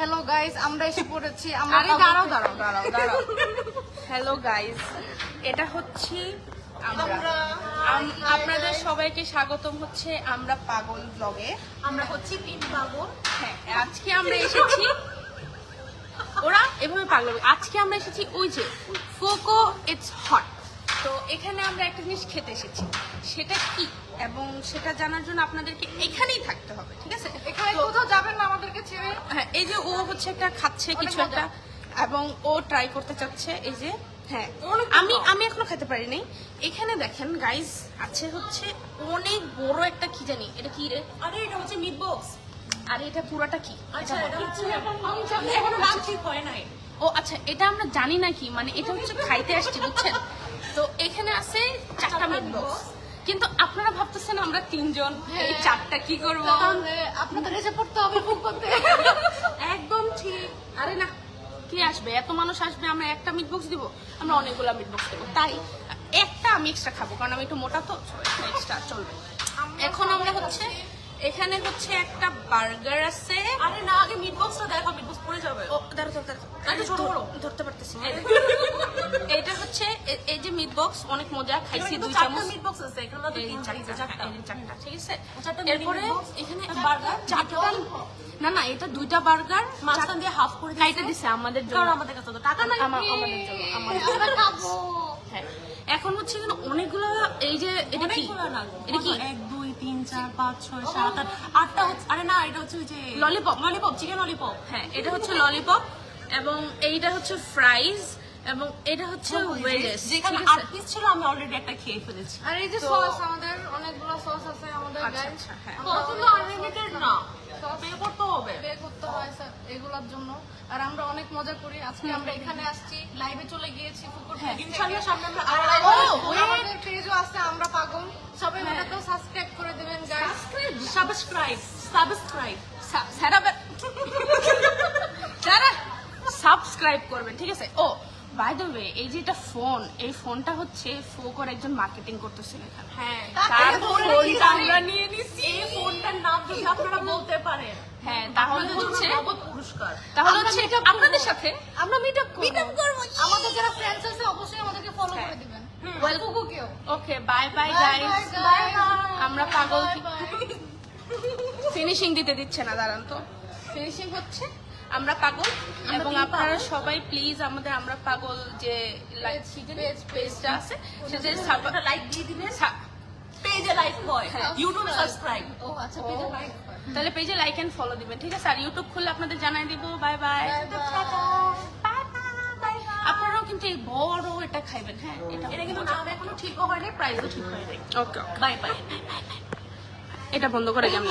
Hello guys, আমরা এসে পড়েছি। আরে দাঁড়াও। হ্যালো গাইস, এটা হচ্ছে আপনাদের সবাইকে স্বাগতম হচ্ছে আমরা পাগল ব্লগে। আমরা হচ্ছি তিন পাগল। হ্যাঁ, আজকে আমরা এসেছি ওরা এভাবে পাগল। আজকে আমরা এসেছি ওই যে ফোকো ইটস হট। তো এখানে আমরা একটা জিনিস খেতে এসেছি, সেটা কি এবং সেটা জানার জন্য আপনাদেরকে এখানেই থাকতে হবে, ঠিক আছে? এখানে কোথাও যাবেন না আমাদেরকে ছেড়ে। হ্যাঁ, এই যে ও হচ্ছে একটা খাচ্ছে কিছু একটা এবং ও ট্রাই করতে চাচ্ছে। এই যে হ্যাঁ, আমি এখনো খেতে পারি নাই। এখানে দেখেন গাইস, আছে হচ্ছে অনেক বড় একটা কি জানি এটা কি রে। আরে এটা হচ্ছে মিট বক্স। আর এটা পুরাটা কি? আচ্ছা, এটা হচ্ছে এখনো নাম ঠিক হয় নাই। ও আচ্ছা, এটা আমরা জানি না কি, মানে এটা হচ্ছে খাইতে আসছি, বুঝছেন? তো এখানে আছে 4টা মিট বক্স, কিন্তু আপনারা ভাবতেছেন আমরা 3 জন, এই 4টা কি করব? তাহলে আপনাদের এসে পড়তে হবে বুক করতে। একদম ঠিক। আরে না, কে আসবে? এত মানুষ আসবে, আমরা একটা মিট বক্স দিব? আমরা অনেকগুলা মিট বক্স দেবো। তাই একটা আমি এক্সট্রা খাবো, কারণ আমি একটু মোটা, তো এক্সট্রা চলবে। এখন আমরা হচ্ছে এখানে হচ্ছে একটা বার্গার আছে। আরে না, আগে মিট বক্সটা দেখো, মিট বক্স পড়ে যাবে। ও দাঁড়া, ছোট বড় ধরতে পারতেছি। এটা হচ্ছে এই যে মিট বক্স, অনেক মজা, খাইছি 2 চামচ। মিট বক্স আছে এখানে, তো 4টা, ঠিক আছে? এরপরে এখানে বার্গার 4টা না, এটা 2টা বার্গার মাঝখান দিয়ে হাফ করে কাইটা দিছে আমাদের জন্য। কারণ আমাদের কাছে তো টাকা নাই। আমাদের জন্য আমরা খাবো। হ্যাঁ, এখন হচ্ছে এখানে অনেকগুলো। এই যে এটা কি? এটা কি? 1 2 3 4 5 6 7 8 8টা হচ্ছে। আরে না, এটা হচ্ছে ওই যে ললিপপ, চিকেন ললিপপ। হ্যাঁ, এটা হচ্ছে ললিপপ এবং এইটা হচ্ছে ফ্রাইজ এবং এটা হচ্ছে ওয়েজেস। যেখানে 8 পিস ছিল, আমি অলরেডি একটা খেয়ে ফেলেছি। আর এই যে সস, আমাদের অনেকগুলো সস আছে আমাদের গাইস। আচ্ছা, হ্যাঁ। কিন্তু আনলিমিটেড না, পে করতে হবে। পে করতে হয় স্যার এগুলোর জন্য। আর আমরা অনেক মজা করি। আজকে আমরা এখানে আসছি, লাইভে চলে গিয়েছি ফুকুর পেজ থেকে। ইনশাআল্লাহ সামনে আমরা আমাদের পেজও আছে আমরা পাগল। সবাই ওটাতেও সাবস্ক্রাইব করে দিবেন গাইস। সাবস্ক্রাইব যারা সাবস্ক্রাইব করবেন, ঠিক আছে? ও বাই দ্য ওয়ে, এই যে এটা ফোন, এই ফোনটা হচ্ছে ফোকর একজন মার্কেটিং করতেছিল এখানে। হ্যাঁ, তার ফোনটা আমরা নিয়ে নিছি। এই ফোনটার নাম যদি আপনারা বলতে পারেন, হ্যাঁ, তাহলে হচ্ছে নগদ পুরস্কার। তাহলে হচ্ছে আপনাদের সাথে আমরা মিট আপ করব। আমাদের যারা ফ্রেন্ডস আছে অবশ্যই আমাদেরকে ফলো করে দিবেন। ফুকুকেও। ওকে, বাই বাই গাইস। আমরা পাগল। ফিনিশিং দিতে দিচ্ছে না, দাঁড়ান তো। ফিনিশিং হচ্ছে আমরা পাগল এবং আপনারা সবাই প্লিজ আমাদের আমরা পাগল যে পেজটা আছে সেটা লাইক দিয়ে দিলে পেজে লাইক হয়, ইউটিউব সাবস্ক্রাইব। ও আচ্ছা, পেজে লাইক। তাহলে পেজে লাইক এন্ড ফলো দিবেন, ঠিক আছে? আর ইউটিউব খুললে আপনাদের জানাই দিব। Bye bye. আপনারাও কিন্তু এই বড় এটা খাইবেন। হ্যাঁ, এটা কিন্তু নাম এখনো ঠিকও হয়নি, প্রাইসও ঠিক হয়নি। ওকে, বাই বাই। এটা বন্ধ করে কেমন?